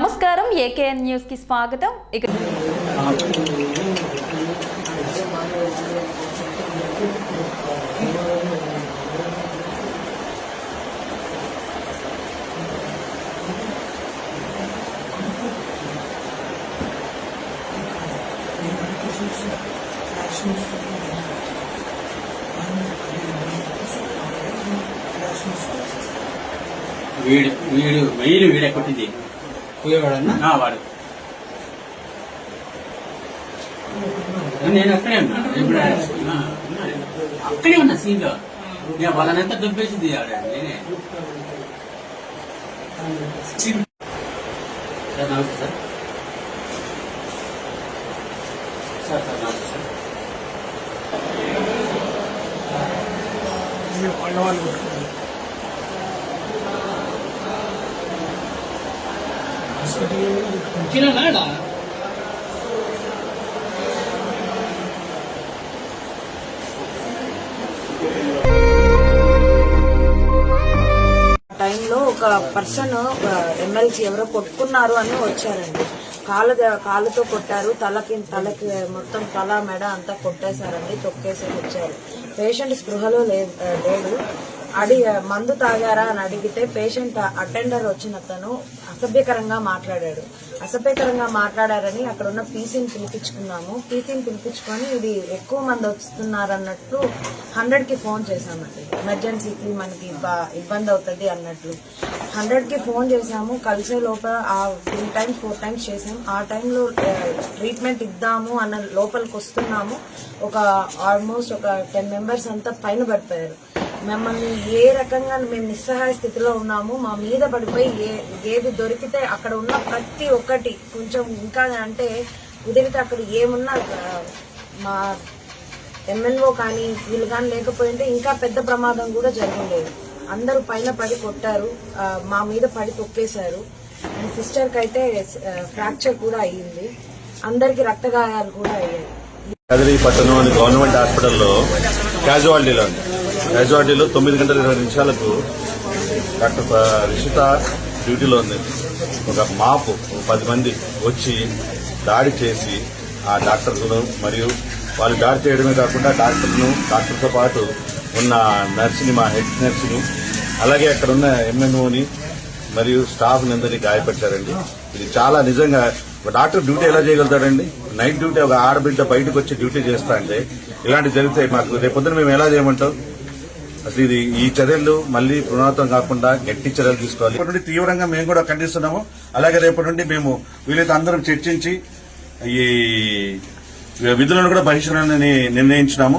నమస్కారం AKN news కి స్వాగతం. వీడే కొట్టింది పోయేవాడన్నా వాడు. నేను అక్కడే ఉన్నా, ఇప్పుడు అక్కడే ఉన్నా సీన్ లో. వాళ్ళనంతా దుబ్బేసింది నేనే. సార్ నమస్తే సార్. సార్ నమస్తే సార్. టైంలో ఒక పర్సన్ ఎమ్మెల్సీ ఎవరో కొట్టుకున్నారు అని వచ్చారండి. కాళ్ళతో కొట్టారు, తలకి మొత్తం తల మెడ అంతా కొట్టేశారండి, తొక్కేసి వచ్చారు. పేషెంట్ స్పృహలో లేడు. మందు తాగారా అని అడిగితే పేషెంట్ అటెండర్ వచ్చిన అతను అసభ్యకరంగా మాట్లాడారని అక్కడ ఉన్న పీసీని పిలిపించుకొని ఇది ఎక్కువ మంది వస్తున్నారన్నట్లు 100కి ఫోన్ చేశామండి. ఎమర్జెన్సీకి మనకి ఇబ్బంది అవుతుంది అన్నట్లు 100కి ఫోన్ చేశాము. కలిసే లోపల 3 times 4 times చేసాము. ఆ టైంలో ట్రీట్మెంట్ ఇద్దాము అన్న లోపలికి వస్తున్నాము. ఆల్మోస్ట్ ఒక 10 members అంతా పైన పడిపోయారు. మమ్మల్ని ఏ రకంగా మేము నిస్సహాయ స్థితిలో ఉన్నాము. మా మీద పడిపోయి ఏది దొరికితే అక్కడ ఉన్న ప్రతి ఒక్కటి కొంచెం ఇంకా అంటే కుదిరితే అక్కడ ఏమున్నా మా MNO కానీ వీళ్ళు కానీ లేకపోయింటే ఇంకా పెద్ద ప్రమాదం కూడా జరిగిండేది. అందరూ పైన పడి కొట్టారు, మా మీద పడి తొక్కేశారు. అండ్ సిస్టర్కి అయితే ఫ్రాక్చర్ కూడా అయ్యింది. అందరికి రక్తగాయాలు కూడా అయ్యాయి. కదిరిపట్టణంలోని గవర్నమెంట్ హాస్పిటల్లో క్యాజువాలిటీలో 9:20 డాక్టర్ రిషిత డ్యూటీలో ఉంది. ఒక మాపు 10 మంది వచ్చి దాడి చేసి ఆ డాక్టర్లను మరియు వాళ్ళు దాడి చేయడమే కాకుండా డాక్టర్తో పాటు ఉన్న నర్సుని, మా హెడ్ నర్సుని, అలాగే అక్కడ ఉన్న MNOని మరియు స్టాఫ్ అందరినీ గాయపరిచారండి. ఇది చాలా నిజంగా ఒక డాక్టర్ డ్యూటీ ఎలా చేయగలుగుతాడండి? నైట్ డ్యూటీ ఒక ఆడబిడ్డ బయటకు వచ్చి డ్యూటీ చేస్తా అంటే ఇలాంటి జరిగితే మాకు రేపొద్దున మేము ఎలా చేయమంటాం? అసలు ఈ చర్యలు మళ్లీ పునరావృతం కాకుండా గట్టి చర్యలు తీసుకోవాలి. ఇప్పటి నుండి తీవ్రంగా మేము కూడా ఖండిస్తున్నాము. అలాగే రేపటి నుండి మేము వీలైతే అందరం చర్చించి ఈ విధులను కూడా బహిష్కరణని నిర్ణయించినాము.